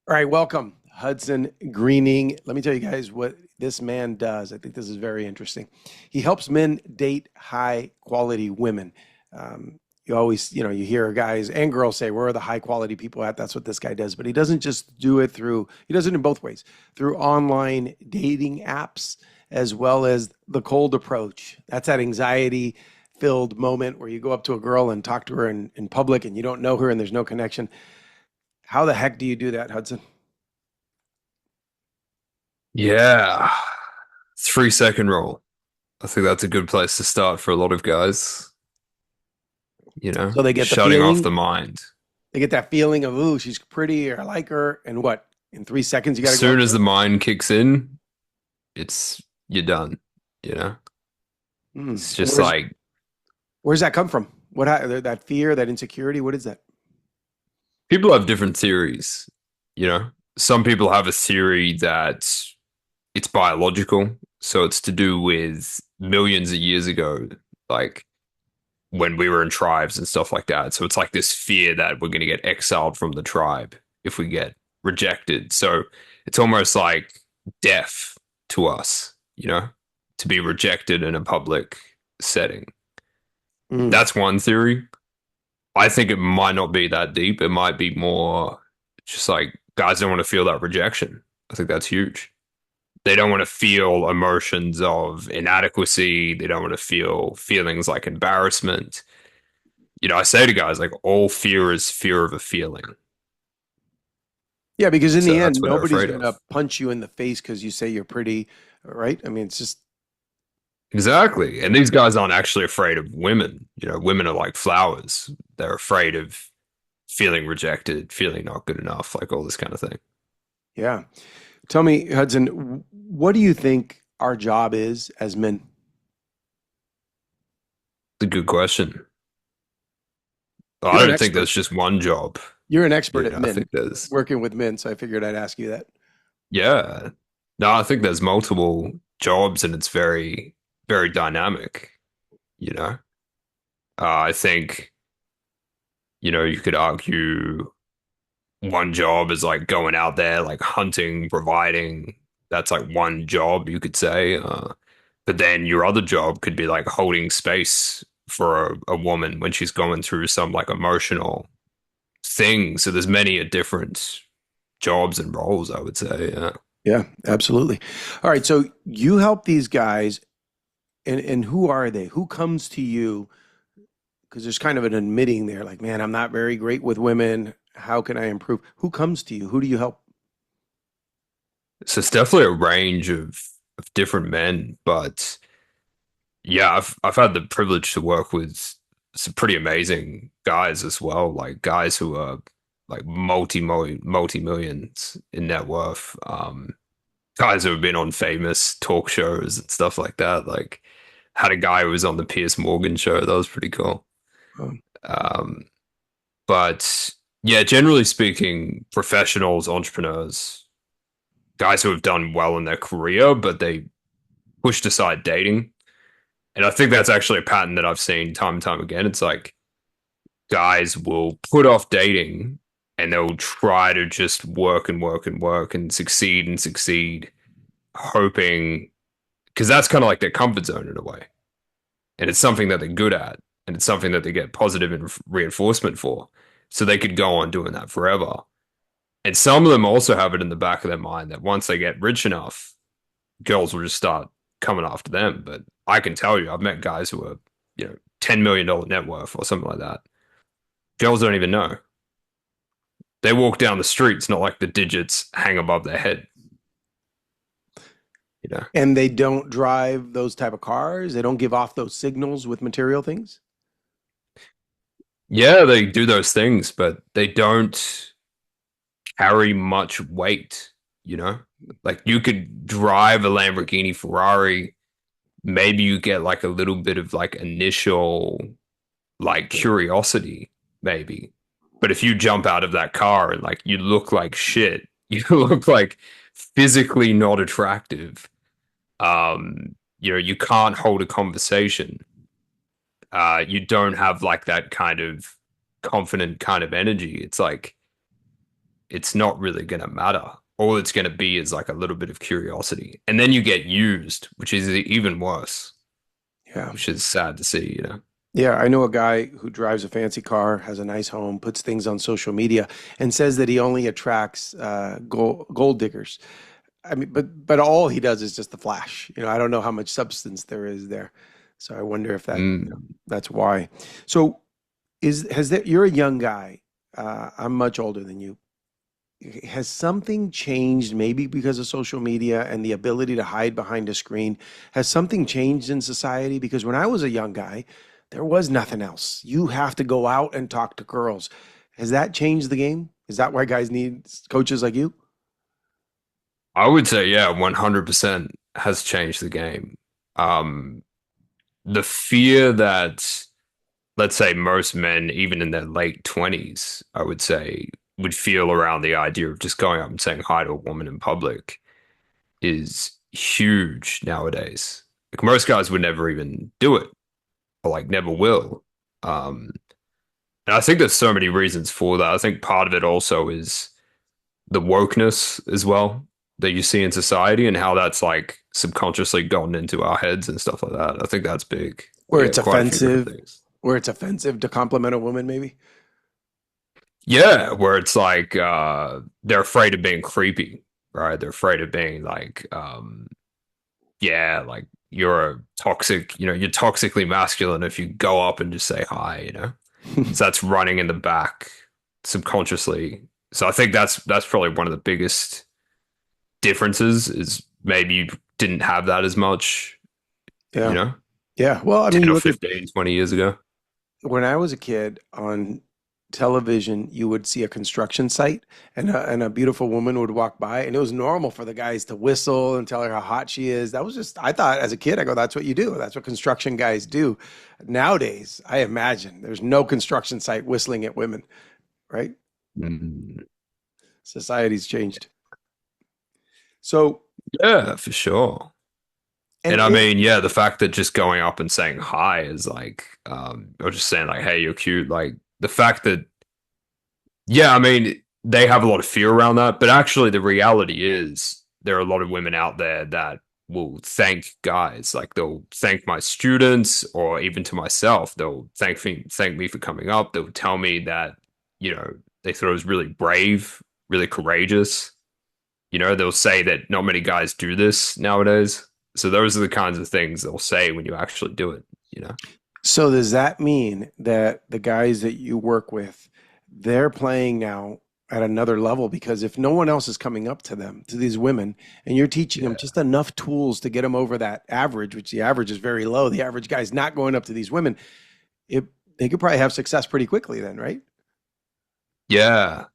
All right, welcome, Hudson Greening. Let me tell you guys what this man does. I think this is very interesting. He helps men date high quality women. You always, you hear guys and girls say, "Where are the high quality people at?" That's what this guy does. But he doesn't just do it through, he does it in both ways through online dating apps as well as the cold approach. That's that anxiety filled moment where you go up to a girl and talk to her in public and you don't know her and there's no connection. How the heck do you do that, Hudson? Yeah, 3 second rule. I think that's a good place to start for a lot of guys, So they get the shutting off feeling, the mind. they get that feeling of, ooh, she's pretty or I like her. And what? In 3 seconds, you As got to go soon up as to the her? mind kicks in, it's you're done, you know? Mm. It's And just like where's that come from? That fear, that insecurity? What is that? people have different theories, you know? Some people have a theory that it's biological, so it's to do with millions of years ago, like when we were in tribes and stuff like that. So it's like this fear that we're going to get exiled from the tribe if we get rejected. So it's almost like death to us, to be rejected in a public setting. Mm. That's one theory. I think it might not be that deep. It might be more just like guys don't want to feel that rejection. I think that's huge. They don't want to feel emotions of inadequacy. They don't want to feel feelings like embarrassment. I say to guys like all fear is fear of a feeling. Yeah, because in the So end, that's what they're nobody's afraid going to of. punch you in the face because you say you're pretty, right? I mean, it's just, Exactly. And these guys aren't actually afraid of women. Women are like flowers. They're afraid of feeling rejected, feeling not good enough, like all this kind of thing. yeah. Tell me, Hudson, what do you think our job is as men? It's a good question. Well, I You're an don't think expert. there's just one job. You're an expert at I men, think there's, working with men. So I figured I'd ask you that. yeah. No, I think there's multiple jobs and it's very, very dynamic, you know? I think, you could argue one job is like going out there, like hunting, providing. That's like one job you could say. But then your other job could be like holding space for a woman when she's going through some like emotional thing. So there's many a different jobs and roles, I would say. Yeah. Yeah, absolutely. All right. So you help these guys, and who are they? Who comes to you? Because there's kind of an admitting there, like, man, I'm not very great with women. How can I improve? Who comes to you? Who do you help? So it's definitely a range of different men, but yeah, I've had the privilege to work with some pretty amazing guys as well, like guys who are like multi millions in net worth. Guys who have been on famous talk shows and stuff like that. Like had a guy who was on the Piers Morgan show. That was pretty cool. Um, Um, but yeah, generally speaking, professionals, entrepreneurs, guys who have done well in their career, but they pushed aside dating. And I think that's actually a pattern that I've seen time and time again. It's like guys will put off dating and they'll try to just work and work and work and succeed, hoping because that's kind of like their comfort zone in a way. And it's something that they're good at and it's something that they get positive reinforcement for. So they could go on doing that forever. And some of them also have it in the back of their mind that once they get rich enough, girls will just start coming after them. But I can tell you, I've met guys who are, $10 million net worth or something like that. Girls don't even know. They walk down the street. It's not like the digits hang above their head, you know? and they don't drive those type of cars. They don't give off those signals with material things. Yeah, they do those things, but they don't carry much weight, you know? Like you could drive a Lamborghini Ferrari, maybe you get like a little bit of like initial like curiosity, maybe. But if you jump out of that car and like you look like shit, you look like physically not attractive. You can't hold a conversation. You don't have like that kind of confident kind of energy. It's like it's not really going to matter. All it's going to be is like a little bit of curiosity. And then you get used, which is even worse, Yeah. which is sad to see, you know? Yeah, I know a guy who drives a fancy car, has a nice home, puts things on social media, and says that he only attracts gold diggers. I mean, but all he does is just the flash. I don't know how much substance there is there. So I wonder if Mm. that's why. So you're a young guy. I'm much older than you. Has something changed maybe because of social media and the ability to hide behind a screen? Has something changed in society? Because when I was a young guy, there was nothing else. You have to go out and talk to girls. Has that changed the game? Is that why guys need coaches like you? I would say, yeah, 100% has changed the game. Um, the fear that, let's say, most men, even in their late 20s, I would say, would feel around the idea of just going up and saying hi to a woman in public is huge nowadays. Like most guys would never even do it, or like never will. Um, and I think there's so many reasons for that. I think part of it also is the wokeness as well that you see in society and how that's like subconsciously gotten into our heads and stuff like that. I think that's big. Where Yeah, it's quite a few different offensive, things. where it's offensive to compliment a woman, maybe? Yeah, where it's like they're afraid of being creepy, right? They're afraid of being like yeah, like you're a toxic, you're toxically masculine if you go up and just say hi, you know? So that's running in the back subconsciously. So I think that's probably one of the biggest differences is maybe you didn't have that as much, you Yeah. know, Yeah. Well, I mean, 10 you or look at 15, 20 years ago. when I was a kid on television, you would see a construction site and a beautiful woman would walk by, and it was normal for the guys to whistle and tell her how hot she is. That was just, I thought as a kid, I go, that's what you do. That's what construction guys do. Nowadays, I imagine there's no construction site whistling at women, right? Mm. Society's changed. So, Yeah, for sure. and And I if, mean, yeah, the fact that just going up and saying hi is like, or just saying like, hey, you're cute. Like the fact that, yeah, I mean, they have a lot of fear around that, but actually the reality is there are a lot of women out there that will thank guys. Like they'll thank my students or even to myself. They'll thank me for coming up. They'll tell me that, they thought it was really brave, really courageous. They'll say that not many guys do this nowadays. So those are the kinds of things they'll say when you actually do it. so does that mean that the guys that you work with, they're playing now at another level? Because if no one else is coming up to them, to these women, and you're teaching them Yeah. just enough tools to get them over that average, which the average is very low, the average guy's not going up to these women, it, they could probably have success pretty quickly then, right? Yeah.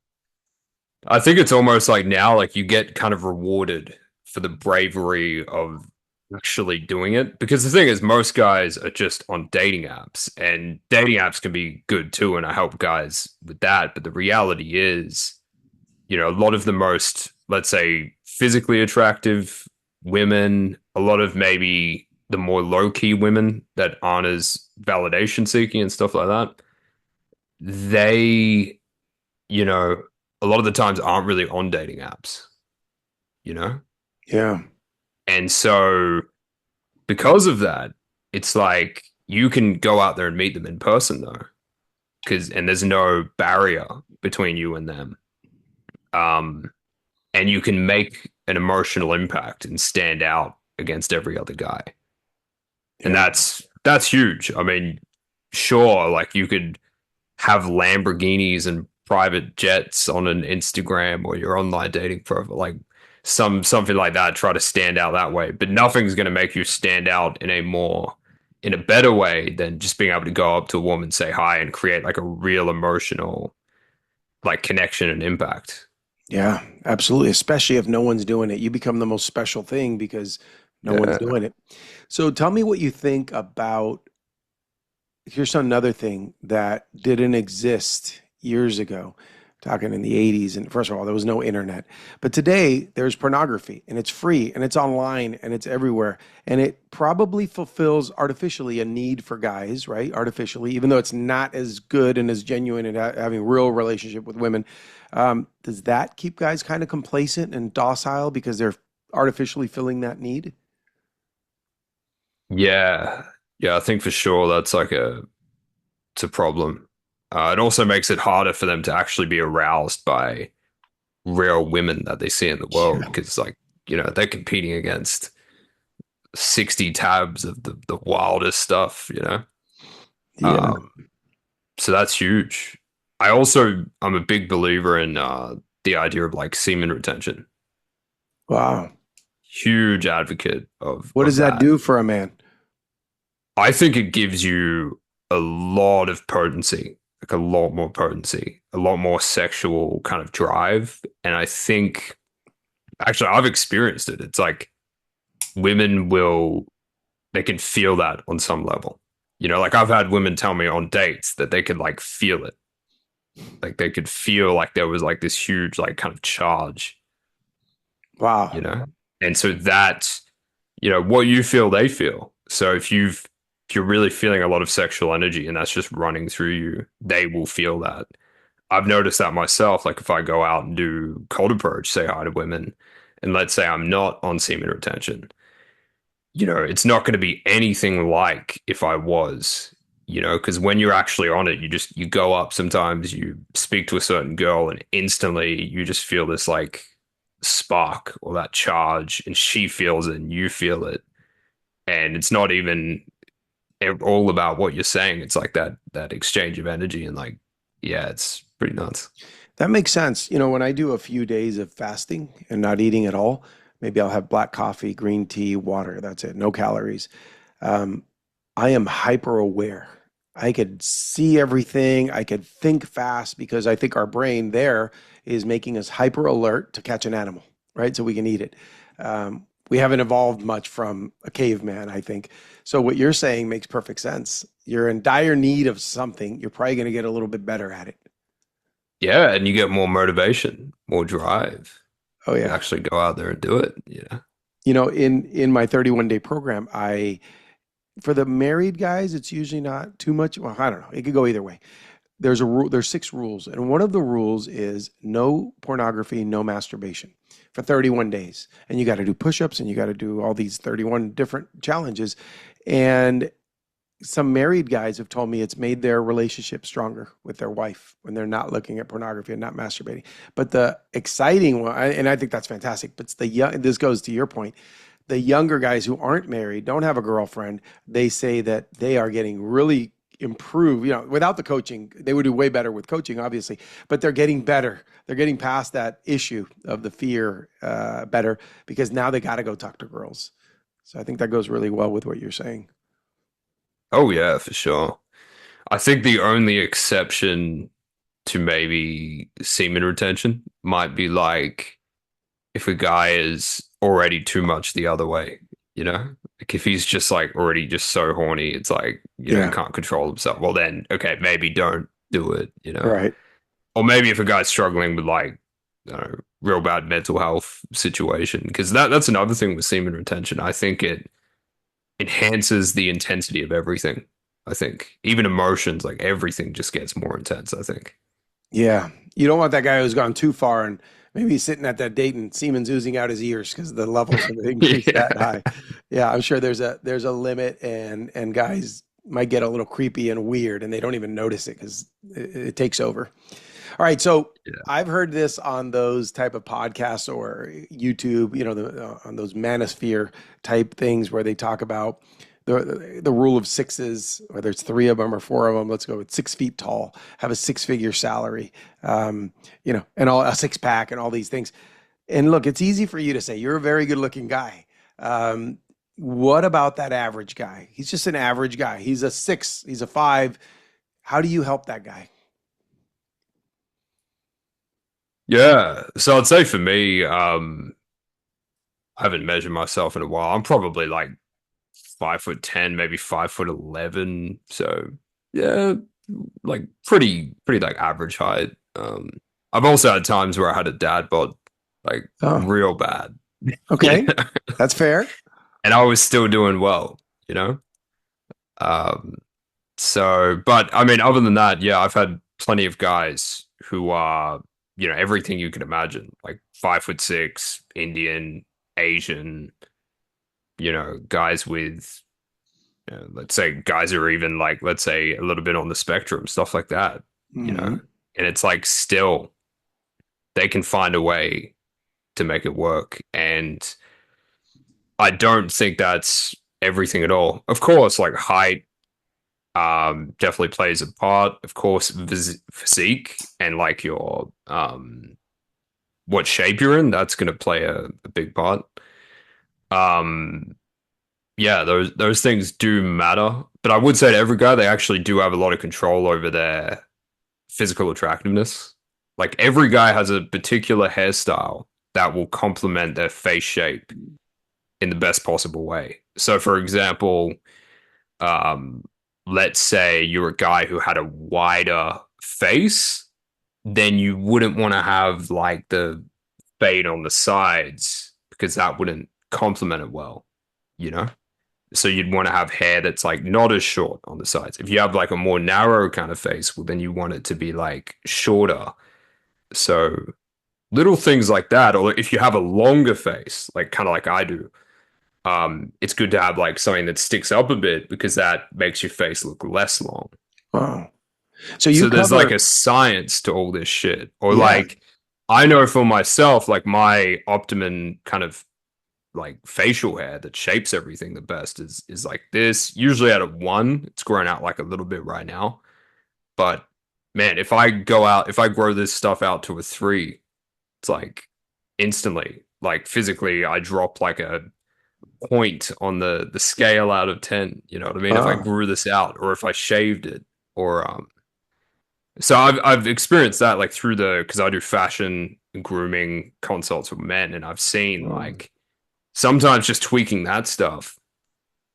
I think it's almost like now, like you get kind of rewarded for the bravery of actually doing it. Because the thing is, most guys are just on dating apps, and dating apps can be good too. And I help guys with that. But the reality is, a lot of the most, let's say, physically attractive women, a lot of maybe the more low key women that aren't as validation seeking and stuff like that, they, you know, a lot of the times aren't really on dating apps, you know? Yeah. And so because of that, it's like you can go out there and meet them in person though, and there's no barrier between you and them. Um, and you can make an emotional impact and stand out against every other guy. And Yeah. that's huge. I mean, sure, like you could have Lamborghinis and private jets on an Instagram or your online dating profile, like something like that, try to stand out that way. But nothing's gonna make you stand out in a better way than just being able to go up to a woman, say hi, and create like a real emotional like connection and impact. Yeah, absolutely. Especially if no one's doing it. You become the most special thing because no one's Yeah. doing it. So tell me what you think about, here's another thing that didn't exist years ago. talking in the 80s. And first of all, there was no internet. But today, there's pornography and it's free and it's online and it's everywhere. And it probably fulfills artificially a need for guys, right? Artificially, even though it's not as good and as genuine and having real relationship with women. Does that keep guys kind of complacent and docile because they're artificially filling that need? Yeah, yeah, I think for sure that's like it's a problem. It also makes it harder for them to actually be aroused by real women that they see in the world Yeah. because, like, they're competing against 60 tabs of the wildest stuff. Yeah. Um, so that's huge. I'm a big believer in the idea of like semen retention. Wow. Huge advocate of What does that that. do for a man? I think it gives you a lot of potency, like a lot more potency, a lot more sexual kind of drive. And I think actually I've experienced it. It's like women will they can feel that on some level. Like I've had women tell me on dates that they could like feel it. Like they could feel like there was like this huge like kind of charge, you Wow. know? And so that, what you feel, they feel. So if you're really feeling a lot of sexual energy and that's just running through you, they will feel that. I've noticed that myself. Like if I go out and do cold approach, say hi to women, and let's say I'm not on semen retention, it's not going to be anything like if I was, because when you're actually on it, you go up sometimes, you speak to a certain girl, and instantly you just feel this like spark or that charge, and she feels it and you feel it. And it's not even all about what you're saying. It's like that exchange of energy and like, yeah, it's pretty nuts. That makes sense. When I do a few days of fasting and not eating at all, maybe I'll have black coffee, green tea, water. That's it. No calories. Um, I am hyper aware. I could see everything. I could think fast because I think our brain there is making us hyper alert to catch an animal, right? So we can eat it. We haven't evolved much from a caveman, I think. So what you're saying makes perfect sense. You're in dire need of something. You're probably going to get a little bit better at it. Yeah, and you get more motivation, more drive Oh to yeah. actually go out there and do it. In my 31 day program, I for the married guys, it's usually not too much. Well, I don't know. It could go either way. There's a rule. There's 6 rules, and one of the rules is no pornography, no masturbation for 31 days. And you got to do push-ups, and you got to do all these 31 different challenges. And some married guys have told me it's made their relationship stronger with their wife when they're not looking at pornography and not masturbating. But the exciting one, and I think that's fantastic. But it's the young. This goes to your point. The younger guys who aren't married, don't have a girlfriend, they say that they are getting really improved. Without the coaching, they would do way better with coaching, obviously, but they're getting better. They're getting past that issue of the fear better because now they got to go talk to girls. So I think that goes really well with what you're saying. Oh yeah, for sure. I think the only exception to maybe semen retention might be like if a guy is already too much the other way. Like if he's just like already just so horny, it's like, he Yeah. can't control himself. Well then, okay, maybe don't do it. Right. Or maybe if a guy's struggling with like, I don't know, real bad mental health situation, because that's another thing with semen retention. I think it enhances the intensity of everything. I think even emotions, like everything just gets more intense, I think. Yeah. You don't want that guy who's gone too far and maybe he's sitting at that date and semen's oozing out his ears because the levels have increased that Yeah. high. Yeah, I'm sure there's a limit and guys might get a little creepy and weird and they don't even notice it because it takes over. All right, so Yeah. I've heard this on those type of podcasts or YouTube, on those manosphere type things where they talk about the rule of sixes, whether it's 3 of them or 4 of them. Let's go with 6 feet tall, have a 6 figure salary, and all a 6 pack and all these things. And look, it's easy for you to say you're a very good looking guy. Um, what about that average guy? He's just an average guy. He's a 6, he's a 5. How do you help that guy? Yeah. So I'd say for me, I haven't measured myself in a while. I'm probably like 5'10", maybe 5'11". So yeah, like pretty like average height. I've also had times where I had a dad bod, like Oh, real bad, you okay. know, That's fair. and I was still doing well, you know. Um, so, but I mean, other than that, yeah, I've had plenty of guys who are, everything you can imagine, like 5'6", Indian, Asian, guys with, let's say guys are even like, let's say a little bit on the spectrum, stuff like that, you know, Hmm. and it's like still they can find a way to make it work. And I don't think that's everything at all. Of course, like height definitely plays a part. Of course, physique and like your what shape you're in, that's going to play a big part. Um, yeah, those things do matter. But I would say to every guy, they actually do have a lot of control over their physical attractiveness. Like every guy has a particular hairstyle that will complement their face shape in the best possible way. So, for example, um, let's say you're a guy who had a wider face, then you wouldn't want to have like the fade on the sides because that wouldn't complement it well, you know? So you'd want to have hair that's like not as short on the sides. If you have like a more narrow kind of face, well, then you want it to be like shorter. So little things like that, or if you have a longer face, like kind of like I do, it's good to have like something that sticks up a bit because that makes your face look less long. Wow. So you So there's like cover, a science to all this shit. Or yeah. like I know for myself, like my optimum kind of like facial hair that shapes everything the best is like this. Usually at a one, it's grown out like a little bit right now. But man, if I grow this stuff out to a three, it's like instantly, like physically, I drop like a point on the scale out of 10. You know what I mean? If I Oh, grew this out or if I shaved it or so I've experienced that like through the because I do fashion and grooming consults with men, and I've seen oh, like sometimes just tweaking that stuff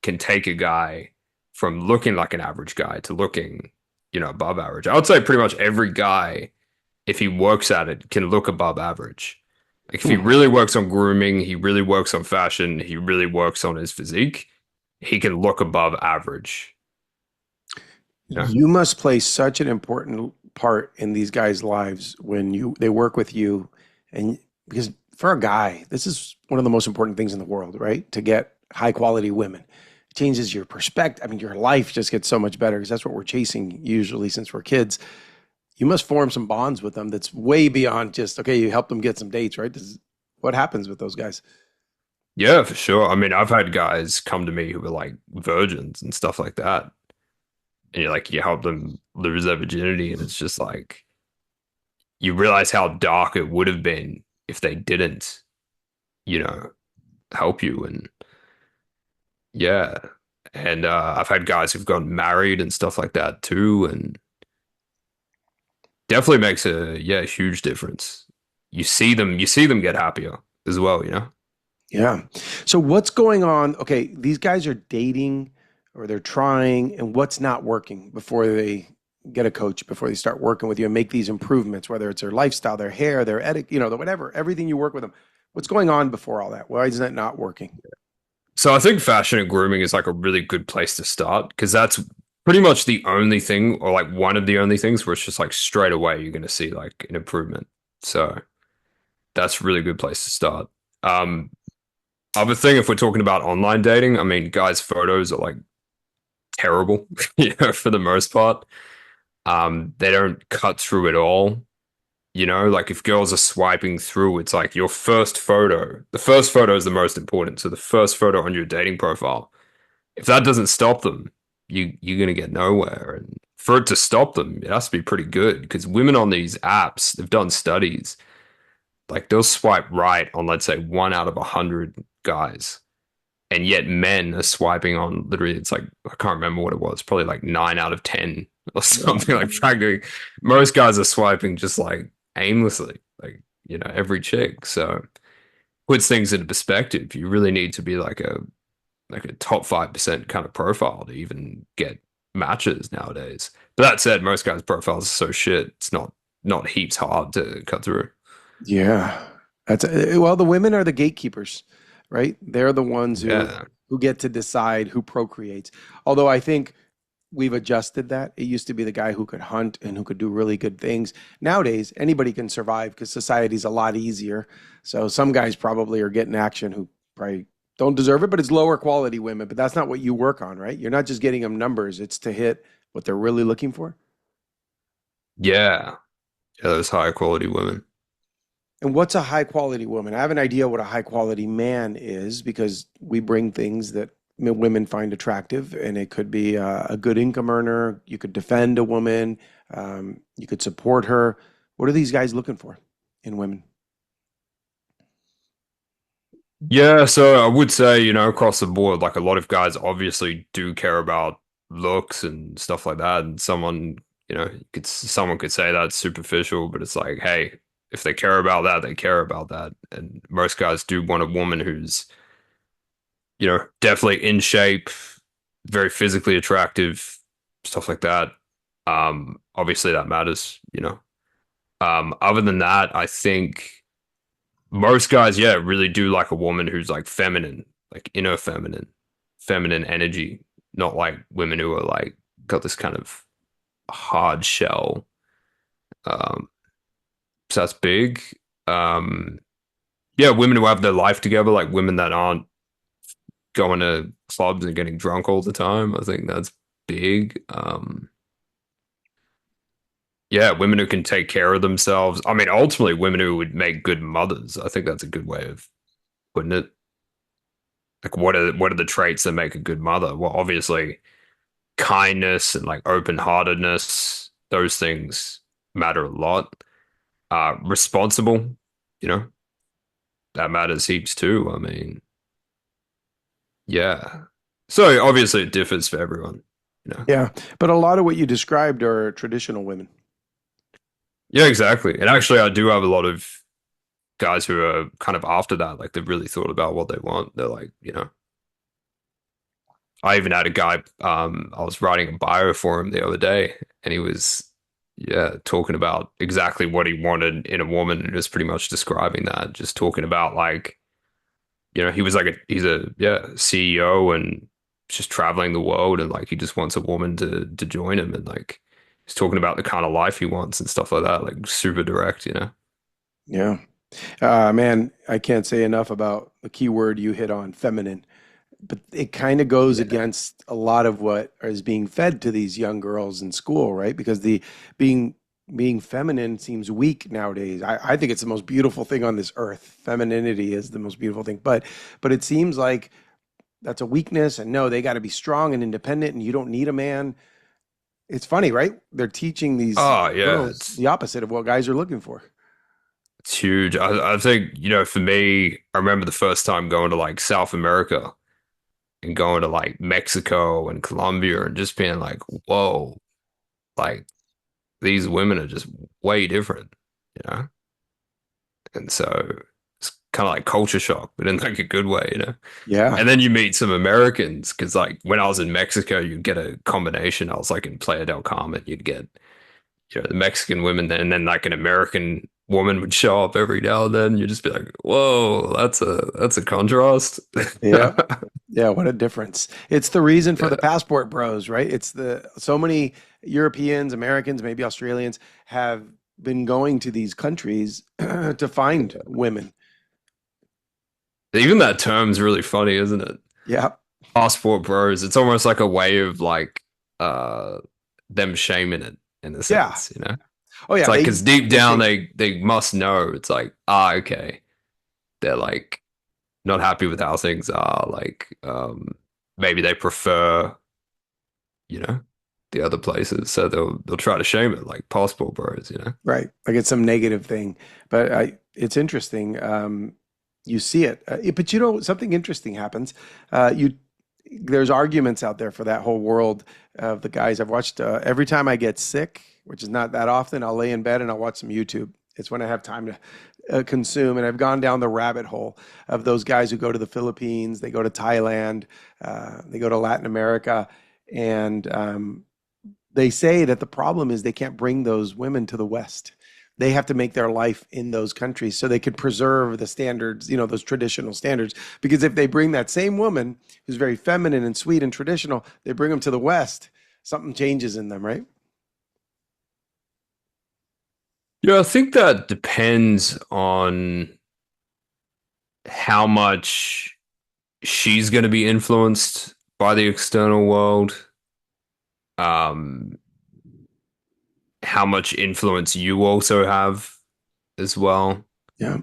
can take a guy from looking like an average guy to looking, above average. I would say pretty much every guy, if he works at it, can look above average. Like if he hmm. really works on grooming, he really works on fashion, he really works on his physique, he can look above average. You know? You must play such an important part in these guys' lives when they work with you, and because for a guy, this is one of the most important things in the world, right? To get high quality women. It changes your perspective. I mean, your life just gets so much better because that's what we're chasing usually since we're kids. You must form some bonds with them that's way beyond just okay, you help them get some dates, right? This is what happens with those guys. Yeah, for sure. I mean, I've had guys come to me who were like virgins and stuff like that. And you're like, you help them lose their virginity, and it's just like you realize how dark it would have been if they didn't, you know, help you. And yeah. And I've had guys who've gotten married and stuff like that too. And definitely makes a huge difference. You see them get happier as well, you know? Yeah. So what's going on? Okay, these guys are dating or they're trying, and what's not working before they get a coach, before they start working with you and make these improvements, whether it's their lifestyle, their hair, their etiquette, the whatever, everything you work with them. What's going on before all that? Why is that not working? So I think fashion and grooming is like a really good place to start because that's pretty much the only thing, or like one of the only things where it's just like straight away you're going to see like an improvement. So that's a really good place to start. Um, Other thing, if we're talking about online dating, I mean, guys' photos are like terrible, for the most part. They don't cut through at all. Like if girls are swiping through, it's like your first photo. The first photo is the most important. So the first photo on your dating profile, if that doesn't stop them, you're gonna get nowhere. And for it to stop them, it has to be pretty good because women on these apps, they've done studies. Like they'll swipe right on, let's say, 1 out of 100 guys. And yet men are swiping on literally, it's like, I can't remember what it was, probably like 9 out of 10 or something like practically. Most guys are swiping just like aimlessly, like, every chick. So puts things into perspective. You really need to be like a top 5% kind of profile to even get matches nowadays. But that said, most guys' profiles are so shit, it's not not heaps hard to cut through. Yeah. Well, the women are the gatekeepers, right? They're the ones Yeah. who get to decide who procreates. Although I think we've adjusted that. It used to be the guy who could hunt and who could do really good things. Nowadays, anybody can survive because society's a lot easier. So some guys probably are getting action who probably don't deserve it, but it's lower quality women. But that's not what you work on, right? You're not just getting them numbers, it's to hit what they're really looking for. Yeah. Yeah, those higher quality women. And what's a high quality woman? I have an idea what a high quality man is because we bring things that women find attractive, and it could be a good income earner. You could defend a woman, you could support her. What are these guys looking for in women? Yeah, so I would say, across the board, like a lot of guys obviously do care about looks and stuff like that. And someone could say that's superficial, but it's like, hey, if they care about that, they care about that. And most guys do want a woman who's, definitely in shape, very physically attractive, stuff like that. Obviously that matters. Other than that, I think most guys, yeah, really do like a woman who's like feminine, like inner feminine energy, not like women who are like got this kind of hard shell. Um, so that's big. Um, yeah, women who have their life together, like women that aren't going to clubs and getting drunk all the time. I think that's big. Yeah, women who can take care of themselves. I mean, ultimately, women who would make good mothers. I think that's a good way of putting it. Like, what are the traits that make a good mother? Well, obviously, kindness and like open-heartedness. Those things matter a lot. Responsible, you know, that matters heaps too. I mean, yeah. So obviously, it differs for everyone. Yeah, but a lot of what you described are traditional women. Yeah, exactly. And actually, I do have a lot of guys who are kind of after that. Like, they've really thought about what they want. They're like, I even had a guy, I was writing a bio for him the other day, and he was, yeah, talking about exactly what he wanted in a woman and just pretty much describing that, just talking about like, he was like yeah, CEO and just traveling the world and like he just wants a woman to join him and like he's talking about the kind of life he wants and stuff like that, like super direct. Yeah. Man, I can't say enough about the key word you hit on, feminine. But it kind of goes Yeah. against a lot of what is being fed to these young girls in school, right? Because the being being feminine seems weak nowadays. I think it's the most beautiful thing on this earth. Femininity is the most beautiful thing. But it seems like that's a weakness, and no, they got to be strong and independent, and you don't need a man. It's funny, right? They're teaching these Oh yeah, girls the opposite of what guys are looking for. it's huge. I think, for me, I remember the first time going to like South America and going to like Mexico and Colombia and just being like, whoa, like these women are just way different, you know? And so it's kind of like culture shock, but in like a good way. Yeah. And then you meet some Americans because like when I was in Mexico, you'd get a combination. I was like in Playa del Carmen, you'd get, the Mexican women, and then like an American woman would show up every now and then. You'd just be like, whoa, that's a contrast. Yeah. Yeah, what a difference. It's the reason for the Yeah. passport bros, right? It's the so many Europeans, Americans, maybe Australians have been going to these countries to find women. Even that term's really funny, isn't it? Yeah. Passport bros. It's almost like a way of like uh them shaming it in a Yeah. sense. Oh It's yeah, like because deep they down say they must know. It's like, okay, they're like not happy with how things are. Like, maybe they prefer, you know, the other places, so they'll try to shame it, like passport bros. right. Like it's some negative thing, but it's interesting. You see it, but something interesting happens. You there's arguments out there for that whole world of the guys I've watched. Every time I get sick, which is not that often, I'll lay in bed and I'll watch some YouTube. It's when I have time to consume, and I've gone down the rabbit hole of those guys who go to the Philippines, they go to Thailand, they go to Latin America, and they say that the problem is they can't bring those women to the West. they have to make their life in those countries so they could preserve the standards, those traditional standards. Because if they bring that same woman who's very feminine and sweet and traditional, they bring them to the West, something changes in them, right? Yeah, I think that depends on how much she's going to be influenced by the external world, um, how much influence you also have as well. Yeah,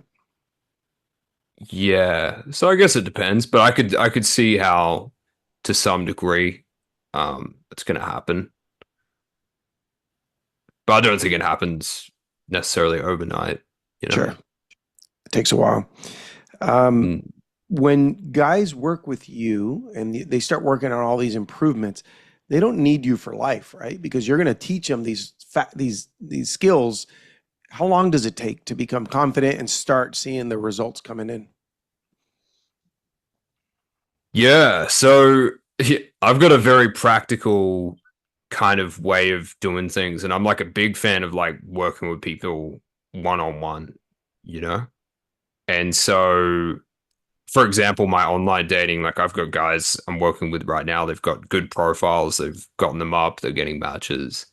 Yeah, so I guess it depends, but I could see how, to some degree, it's going to happen, but I don't think it happens necessarily overnight. You know. sure. It takes a while. Um, Mm. when guys work with you and they start working on all these improvements, they don't need you for life, right? Because you're going to teach them these skills. How long does it take to become confident and start seeing the results coming in? Yeah, so I've got a very practical kind of way of doing things, and I'm like a big fan of like working with people one on one, you know? And so, for example, my online dating, like I've got guys I'm working with right now, they've got good profiles, they've gotten them up, they're getting matches.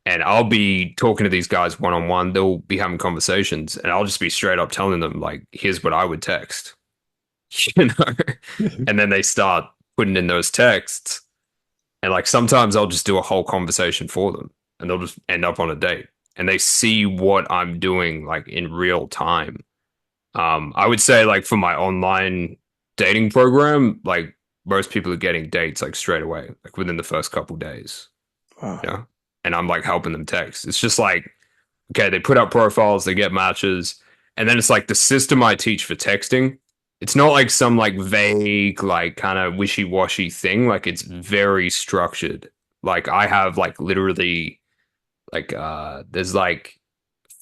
And I'll be talking to these guys one on one, they'll be having conversations, and I'll just be straight up telling them, like, here's what I would text, you know? And then they start putting in those texts. And like sometimes I'll just do a whole conversation for them and they'll just end up on a date and they see what I'm doing like in real time. I would say like for my online dating program, like most people are getting dates like straight away, like within the first couple days, Wow. you know? And I'm like helping them text. It's just like, okay, they put up profiles, they get matches, and then it's like the system I teach for texting. It's not like some like vague, like kind of wishy-washy thing. Like it's very structured. Like I have like literally like there's like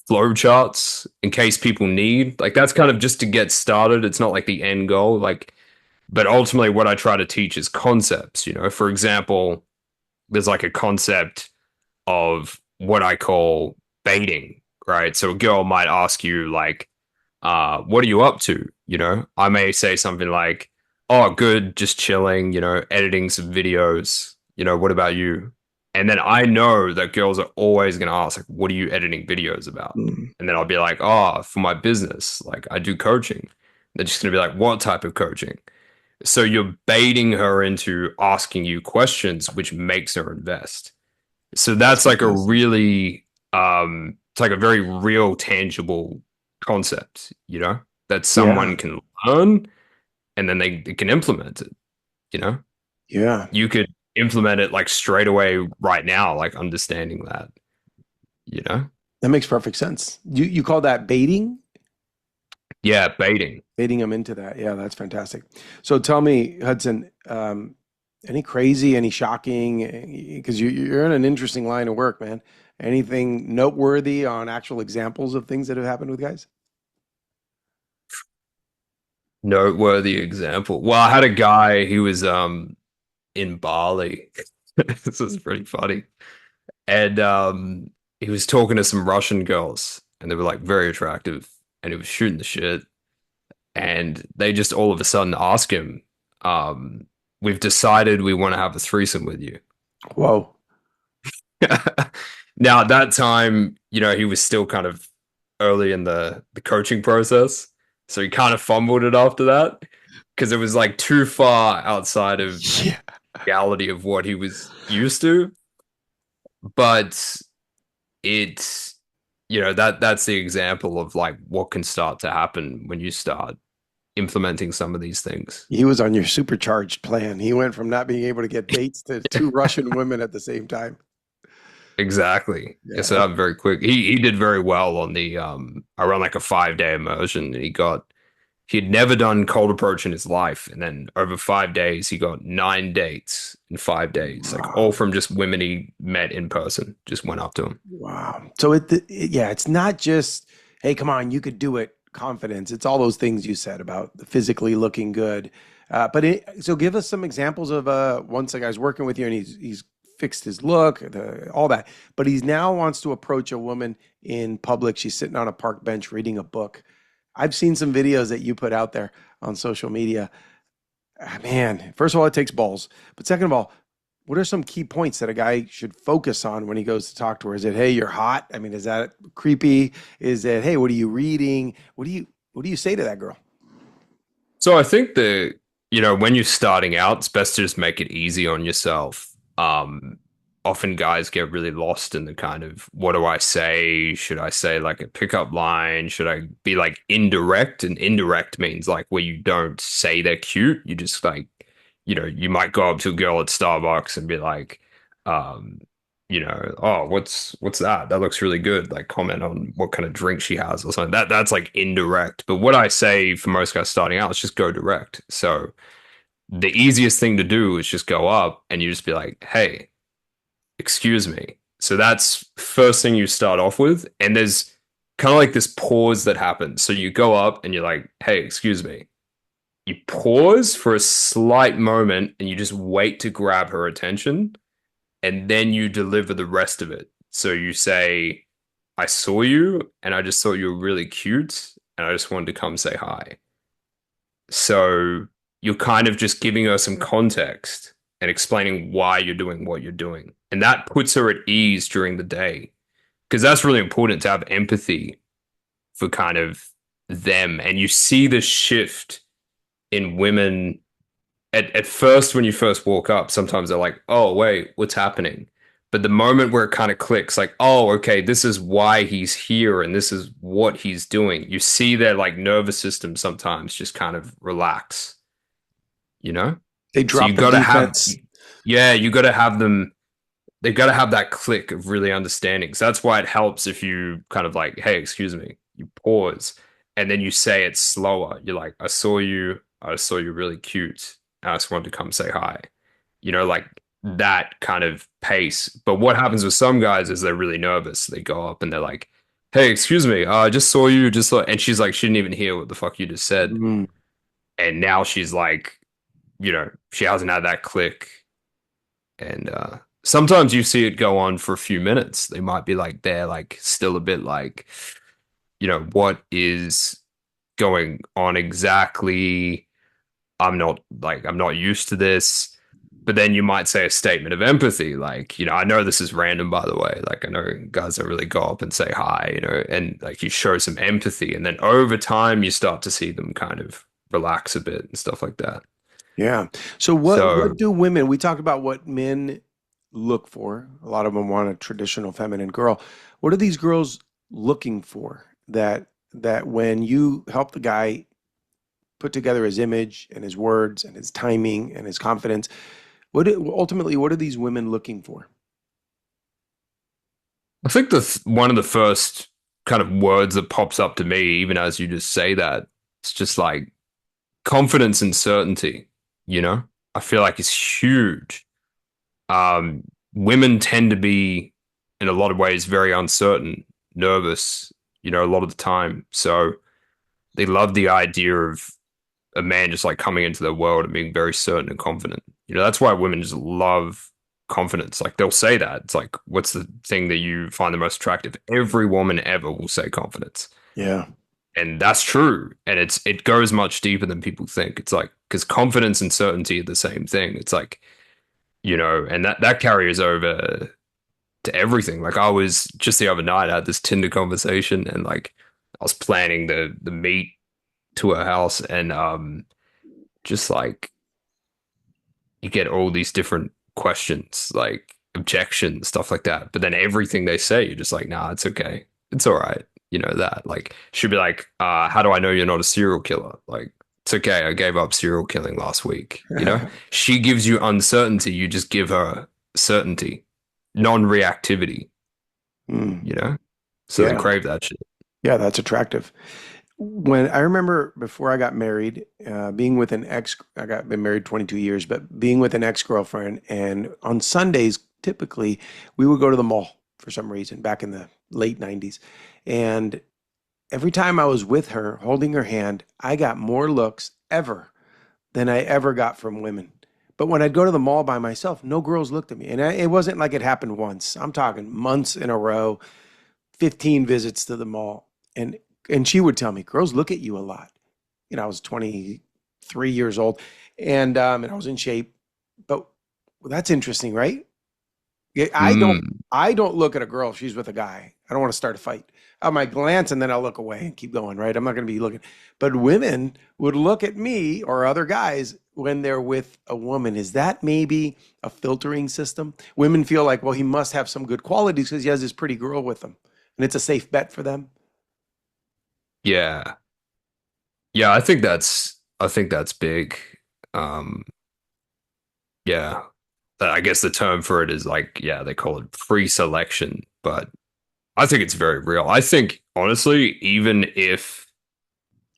flow charts in case people need. Like that's kind of just to get started. It's not like the end goal. Like, but ultimately what I try to teach is concepts, you know. For example, there's like a concept of what I call baiting, right? So a girl might ask you like, what are you up to? You know, I may say something like, oh, good, just chilling, you know, editing some videos. You know, what about you? And then I know that girls are always going to ask, like, what are you editing videos about? Mm, And then I'll be like, oh, for my business, like I do coaching. They're just going to be like, what type of coaching? So you're baiting her into asking you questions, which makes her invest. So that's that's like a fantastic. really it's like a very real tangible concept, you know, that Yeah, someone can learn and then they can implement it, you know. yeah. You could implement it like straight away right now, like understanding that, you know. That makes perfect sense. You call that baiting? Yeah, baiting. Baiting them into that. Yeah, that's fantastic. So tell me, Hudson, any crazy, any shocking, because you're in an interesting line of work, man. Anything noteworthy on actual examples of things that have happened with guys? Noteworthy example. Well, I had a guy, he was in Bali. This was pretty funny. And he was talking to some Russian girls and they were like very attractive and he was shooting the shit. And they just all of a sudden ask him, we've decided we want to have a threesome with you. Whoa. Now, at that time, you know, he was still kind of early in the coaching process. So he kind of fumbled it after that because it was like too far outside of Yeah. reality of what he was used to. But it's, you know, that's the example of like what can start to happen when you start implementing some of these things. He was on your supercharged plan. He went from not being able to get dates to two Russian women at the same time. Exactly. Yeah, Yeah, so that's that very quick. He did very well on the I ran like a 5 day immersion and he'd never done cold approach in his life. And then over 5 days he got 9 dates in 5 days. Like all wow. from just women he met in person, just went up to him. Wow. So yeah, it's not just, hey, come on, you could do it, confidence. It's all those things you said about the physically looking good. So give us some examples of once a guy's working with you and he's fixed his look, all that. But he now wants to approach a woman in public. She's sitting on a park bench reading a book. I've seen some videos that you put out there on social media. Ah, man, first of all, it takes balls. But second of all, what are some key points that a guy should focus on when he goes to talk to her? Is it, hey, you're hot? I mean, is that creepy? Is it, hey, what are you reading? What do you say to that girl? So I think that, when you're starting out, it's best to just make it easy on yourself. Often guys get really lost in the kind of, what do I say? Should I say like a pickup line? Should I be like indirect? And indirect means like where you don't say they're cute. You just like, you might go up to a girl at Starbucks and be like, um, oh, what's that? That looks really good. Like comment on what kind of drink she has or something. That's like indirect. But what I say for most guys starting out is just go direct. So the easiest thing to do is just go up and you just be like, hey, excuse me. So that's first thing you start off with. And there's kind of like this pause that happens. So you go up and you're like, hey, excuse me. You pause for a slight moment and you just wait to grab her attention. And then you deliver the rest of it. So you say, I saw you and I just thought you were really cute and I just wanted to come say hi. So you're kind of just giving her some context and explaining why you're doing what you're doing. And that puts her at ease during the day. Because that's really important to have empathy for kind of them. And you see the shift in women at first when you first walk up, sometimes they're like, oh, wait, what's happening? But the moment where it kind of clicks, like, oh, okay, this is why he's here and this is what he's doing. You see their like nervous system sometimes just kind of relax, you know? They So you drop the got to have, defense. yeah, you got to have them, they've got to have that click of really understanding. So that's why it helps if you kind of like, hey, excuse me, you pause and then you say it slower. You're like, I saw you really cute. I just wanted to come say hi. Like that kind of pace. But what happens with some guys is they're really nervous. They go up and they're like, hey, excuse me, I just saw you, and she's like, she didn't even hear what the fuck you just said. Mm. And now she's like, she hasn't had that click. And sometimes you see it go on for a few minutes. They might be like, they're like still a bit like, what is going on exactly? I'm not used to this. But then you might say a statement of empathy, like, I know this is random, by the way. Like, I know guys don't really go up and say hi, and like you show some empathy. And then over time, you start to see them kind of relax a bit and stuff like that. Yeah. So what So do women, we talked about what men look for. A lot of them want a traditional feminine girl. What are these girls looking for that when you help the guy put together his image and his words and his timing and his confidence, ultimately what are these women looking for? I think one of the first kind of words that pops up to me, even as you just say that, it's just like confidence and certainty, you know? I feel like it's huge. Um, Women tend to be, in a lot of ways, very uncertain, nervous, a lot of the time. So they love the idea of a man just like coming into their world and being very certain and confident. That's why women just love confidence. Like they'll say that. It's like, what's the thing that you find the most attractive? Every woman ever will say confidence. Yeah. And that's true. And it goes much deeper than people think. It's like, because confidence and certainty are the same thing. It's like, and that carries over to everything. Like I was just the other night, I had this Tinder conversation and like I was planning the meet to her house and just like you get all these different questions, like objections, stuff like that. But then everything they say, you're just like, nah, it's okay. It's all right. That. Like she'd be like, how do I know you're not a serial killer? Like, it's okay, I gave up serial killing last week. She gives you uncertainty, you just give her certainty, non-reactivity, Mm. you know? So they Yeah. crave that shit. Yeah, that's attractive. When I remember before I got married, being with an been married 22 years, but being with an ex-girlfriend, and on Sundays, typically, we would go to the mall for some reason back in the late 90s. And every time I was with her, holding her hand, I got more looks ever than I ever got from women. But when I'd go to the mall by myself, no girls looked at me. And it wasn't like it happened once. I'm talking months in a row, 15 visits to the mall. And she would tell me, girls look at you a lot. You know, I was 23 years old and I was in shape. But well, that's interesting, right? Yeah, Mm, I don't look at a girl if she's with a guy. I don't want to start a fight. I might glance and then I'll look away and keep going, right? I'm not going to be looking. But women would look at me or other guys when they're with a woman. Is that maybe a filtering system? Women feel like, well, he must have some good qualities because he has this pretty girl with him, and it's a safe bet for them. yeah. Yeah, I think that's big. Um, yeah. I guess the term for it is like, yeah, they call it pre-selection, but I think it's very real. I think honestly, even if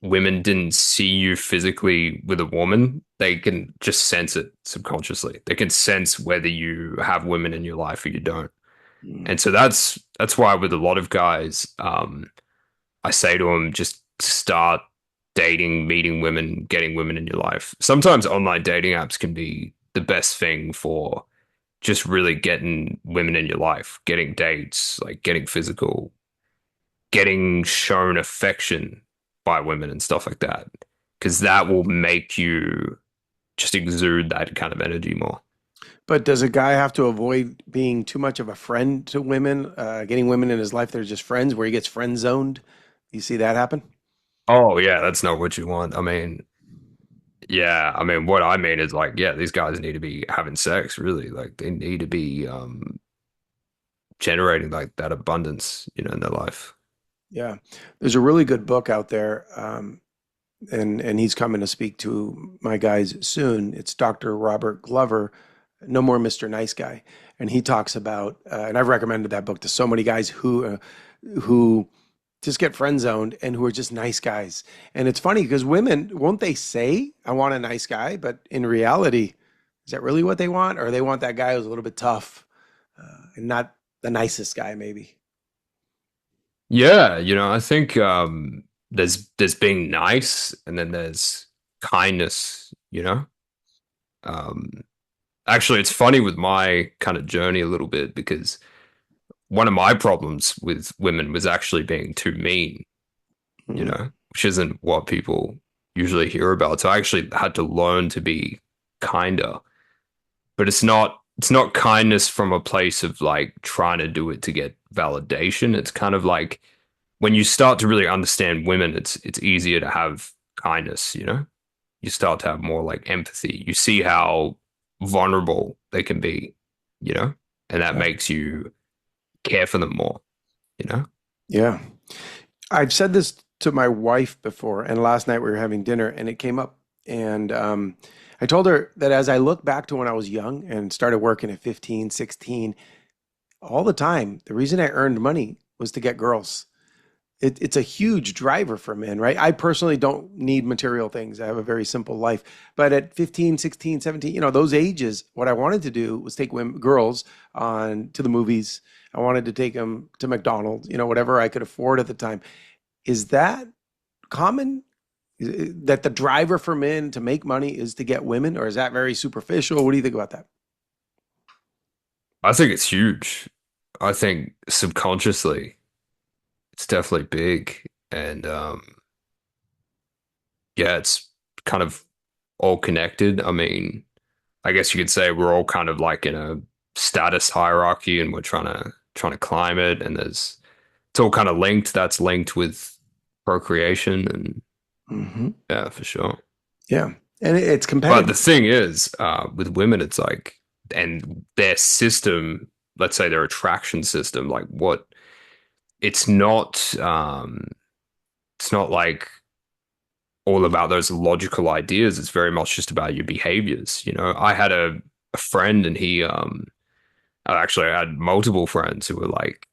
women didn't see you physically with a woman, they can just sense it subconsciously. They can sense whether you have women in your life or you don't. Mm. And so that's why with a lot of guys, I say to them, just start dating, meeting women, getting women in your life. Sometimes online dating apps can be the best thing for just really getting women in your life, getting dates, like getting physical, getting shown affection by women and stuff like that. Because that will make you just exude that kind of energy more. But does a guy have to avoid being too much of a friend to women, getting women in his life that are just friends, where he gets friend zoned? You see that happen? Oh, yeah, that's not what you want. What I mean is like, yeah, these guys need to be having sex, really. Like, they need to be generating like that abundance, in their life. Yeah, there's a really good book out there, and he's coming to speak to my guys soon. It's Dr. Robert Glover, No More Mr. Nice Guy, and he talks about, and I've recommended that book to so many guys who just get friend zoned and who are just nice guys. And it's funny because women, won't they say, "I want a nice guy," but in reality, is that really what they want, or they want that guy who's a little bit tough and not the nicest guy, maybe? Yeah, I think there's being nice and then there's kindness. Um, Actually, it's funny with my kind of journey a little bit because one of my problems with women was actually being too mean, Mm-hmm. which isn't what people usually hear about. So I actually had to learn to be kinder. But it's not kindness from a place of like trying to do it to get validation. It's kind of like when you start to really understand women, it's easier to have kindness. You start to have more like empathy. You see how vulnerable they can be, and that Yeah. makes you care for them more. Yeah. I've said this to my wife before, and last night we were having dinner and it came up. And I told her that as I look back to when I was young and started working at 15, 16, all the time, the reason I earned money was to get girls. It's a huge driver for men, right? I personally don't need material things. I have a very simple life. But at 15, 16, 17, those ages, what I wanted to do was take women, girls on to the movies. I wanted to take them to McDonald's, whatever I could afford at the time. Is that common? That the driver for men to make money is to get women, or is that very superficial? What do you think about that? I think it's huge. I think subconsciously it's definitely big. And yeah, it's kind of all connected. I mean, I guess you could say we're all kind of like in a status hierarchy and we're trying to climb it and it's all kind of linked. That's linked with procreation and Hmm. yeah, for sure. Yeah, and it's But the competitive. thing is, with women, it's like, and their system, let's say their attraction system, like what it's not, it's not like all about those logical ideas. It's very much just about your behaviors. I had a friend and actually I had multiple friends who were like,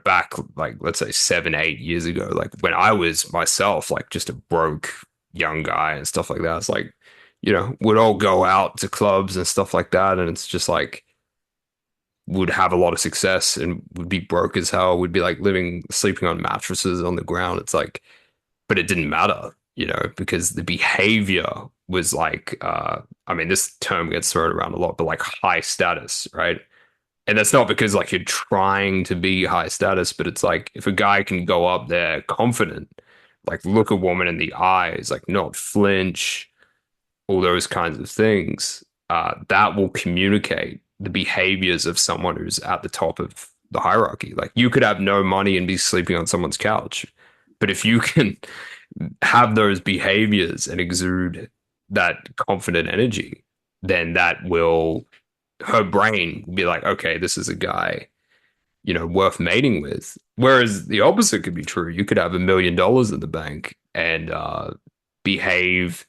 back like let's say 7, 8 years ago, like when I was myself like just a broke young guy and stuff like that. It's like, would all go out to clubs and stuff like that, and it's just like would have a lot of success and would be broke as hell. Would be like living, sleeping on mattresses on the ground. It's like, but it didn't matter, because the behavior was like I mean, this term gets thrown around a lot, but like high status, right? And that's not because like you're trying to be high status, but it's like if a guy can go up there confident, like look a woman in the eyes, like not flinch, all those kinds of things, that will communicate the behaviors of someone who's at the top of the hierarchy. Like you could have no money and be sleeping on someone's couch, but if you can have those behaviors and exude that confident energy, then that will her brain be like, okay, this is a guy, worth mating with. Whereas the opposite could be true. You could have $1 million in the bank and behave,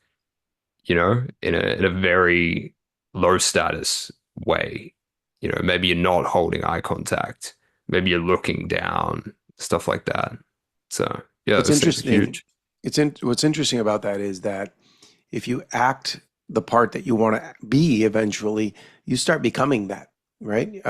in a very low status way. Maybe you're not holding eye contact. Maybe you're looking down, stuff like that. So yeah, What's those things are interesting, huge. what's interesting about that is that if you act the part that you want to be eventually, you start becoming that, right?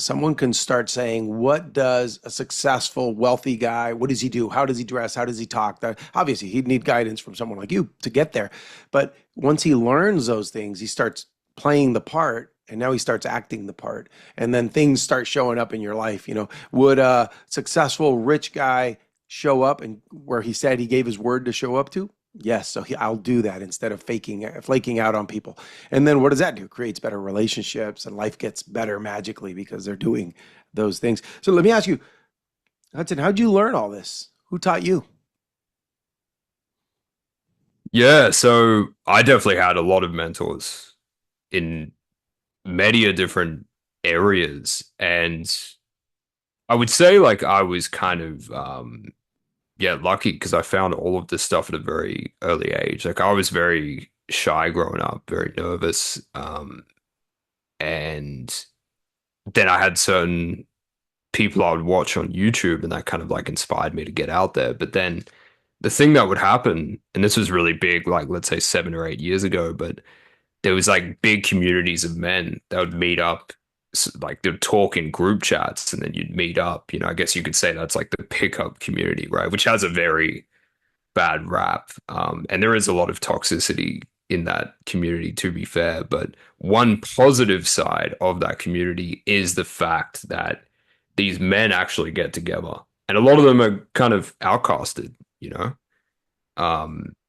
Someone can start saying, what does a successful, wealthy guy, what does he do? How does he dress? How does he talk? That obviously he'd need guidance from someone like you to get there. But once he learns those things, he starts playing the part. And now he starts acting the part. And then things start showing up in your life. Would a successful rich guy show up and where he said he gave his word to show up to? Yes, so I'll do that instead of flaking out on people. And then what does that do? Creates better relationships and life gets better magically because they're doing those things. So let me ask you, Hudson, how'd you learn all this? Who taught you? Yeah, so I definitely had a lot of mentors in many different areas. And I would say like I was kind of yeah, lucky because I found all of this stuff at a very early age. Like I was very shy growing up, very nervous. And then I had certain people I would watch on YouTube and that kind of like inspired me to get out there. But then the thing that would happen, and this was really big, like let's say 7 or 8 years ago, but there was like big communities of men that would meet up, like they'd talk in group chats, and then you'd meet up. I guess you could say that's like the pickup community, right? Which has a very bad rap, and there is a lot of toxicity in that community, to be fair. But one positive side of that community is the fact that these men actually get together, and a lot of them are kind of outcasted,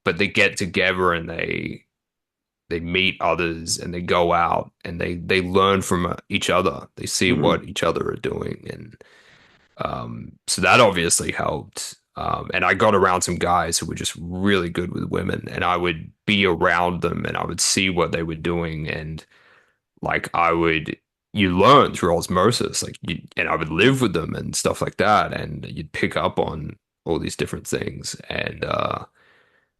but they get together and they meet others and they go out and they learn from each other. They see Mm-hmm. what each other are doing, and so that obviously helped. And I got around some guys who were just really good with women, and I would be around them and I would see what they were doing, and like you learn through osmosis, and I would live with them and stuff like that, and you'd pick up on all these different things, and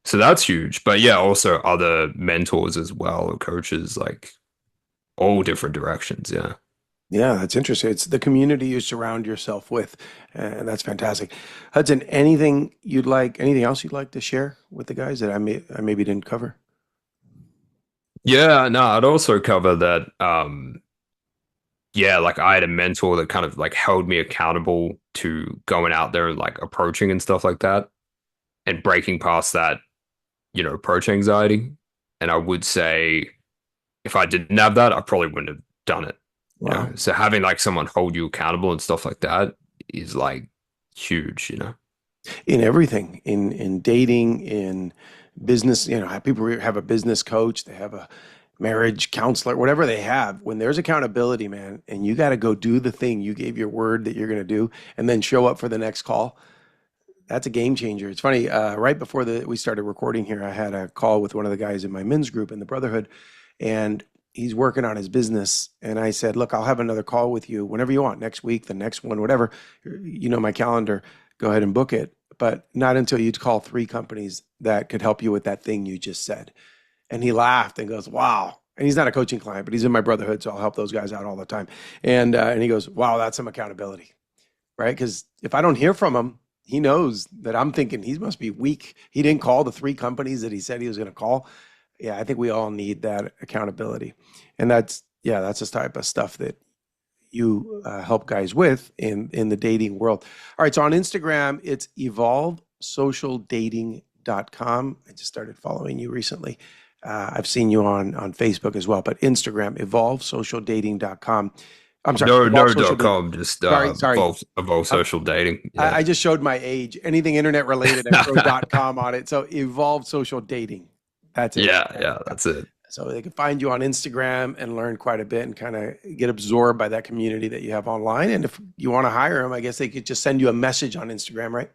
so that's huge. But yeah, also other mentors as well, coaches, like all different directions. Yeah. Yeah, that's interesting. It's the community you surround yourself with, and that's fantastic. Hudson, anything else you'd like to share with the guys that I maybe didn't cover? Yeah, no, I'd also cover that. Yeah, like I had a mentor that kind of like held me accountable to going out there and like approaching and stuff like that and breaking past that, approach anxiety. And I would say if I didn't have that, I probably wouldn't have done it. Wow. So having like someone hold you accountable and stuff like that is like huge. In everything, in dating, in business, people have a business coach, they have a marriage counselor, whatever they have. When there's accountability, man, and you got to go do the thing you gave your word that you're going to do, and then show up for the next call. That's a game changer. It's funny. Right before we started recording here, I had a call with one of the guys in my men's group in the Brotherhood, and he's working on his business. And I said, "Look, I'll have another call with you whenever you want, next week, the next one, whatever. My calendar. Go ahead and book it, but not until you call 3 companies that could help you with that thing you just said." And he laughed and goes, "Wow." And he's not a coaching client, but he's in my Brotherhood, so I'll help those guys out all the time. And he goes, "Wow, that's some accountability." Right? Because if I don't hear from him, he knows that I'm thinking he must be weak. He didn't call the 3 companies that he said he was going to call. Yeah, I think we all need that accountability, and that's the type of stuff that you help guys with in the dating world. All right, so on Instagram, it's evolvesocialdating.com. I just started following you recently. I've seen you on Facebook as well, but Instagram, evolvesocialdating.com. I'm sorry, No, evolve no social dot dating. com, just Sorry. evolve I'm, social dating. Yeah. I just showed my age. Anything internet related, I throw .com on it. So evolve social dating. That's it. Yeah, Right. yeah, Yeah. that's it. So they can find you on Instagram and learn quite a bit and kind of get absorbed by that community that you have online. And if you want to hire them, I guess they could just send you a message on Instagram, right?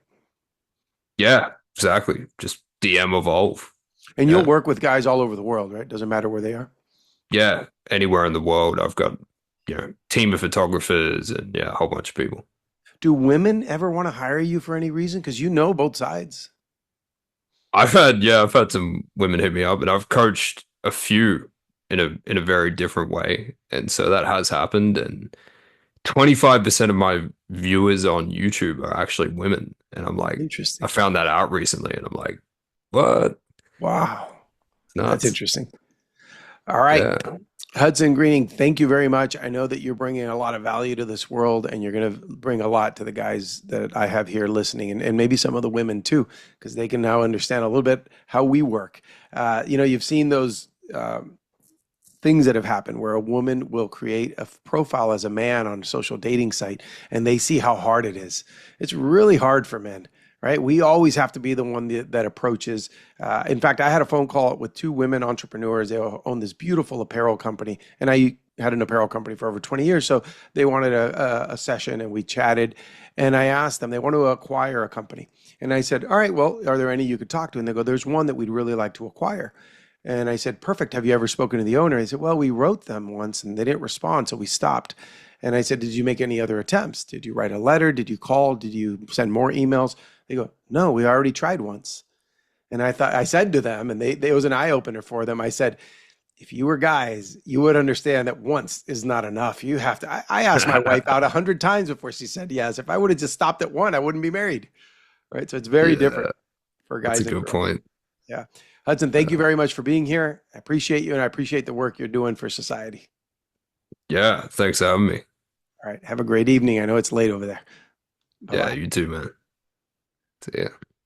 Yeah, exactly. Just DM evolve. And you'll Yeah. work with guys all over the world, right? Doesn't matter where they are. Yeah. Anywhere in the world, I've got, team of photographers and yeah, a whole bunch of people. Do women ever want to hire you for any reason? Because you know both sides. I've had some women hit me up and I've coached a few in a very different way. And so that has happened. And 25% of my viewers on YouTube are actually women. And I'm like, I Interesting. found that out recently and I'm like, what? Wow. It's That's nuts. interesting. All right. Yeah. Hudson Greening, thank you very much. I know that you're bringing a lot of value to this world and you're going to bring a lot to the guys that I have here listening and maybe some of the women too, because they can now understand a little bit how we work. You've seen those things that have happened where a woman will create a profile as a man on a social dating site and they see how hard it is. It's really hard for men, right? We always have to be the one that approaches. In fact, I had a phone call with two women entrepreneurs. They own this beautiful apparel company, and I had an apparel company for over 20 years. So they wanted a session and we chatted. And I asked them, they want to acquire a company. And I said, all right, well, are there any you could talk to? And they go, there's one that we'd really like to acquire. And I said, perfect. Have you ever spoken to the owner? He said, well, we wrote them once and they didn't respond. So we stopped. And I said, did you make any other attempts? Did you write a letter? Did you call? Did you send more emails? They go, no, we already tried once. And I said to them, and it was an eye opener for them. I said, if you were guys, you would understand that once is not enough. You have to. I asked my wife out 100 times before she said yes. If I would have just stopped at one, I wouldn't be married. Right. So it's very different Yeah. for That's a guys and good girls. point. Yeah. Hudson, thank you Uh, very much for being here. I appreciate you and I appreciate the work you're doing for society. yeah. Thanks for having me. All right. Have a great evening. I know it's late over there. Bye Yeah, bye. you too, man. See ya.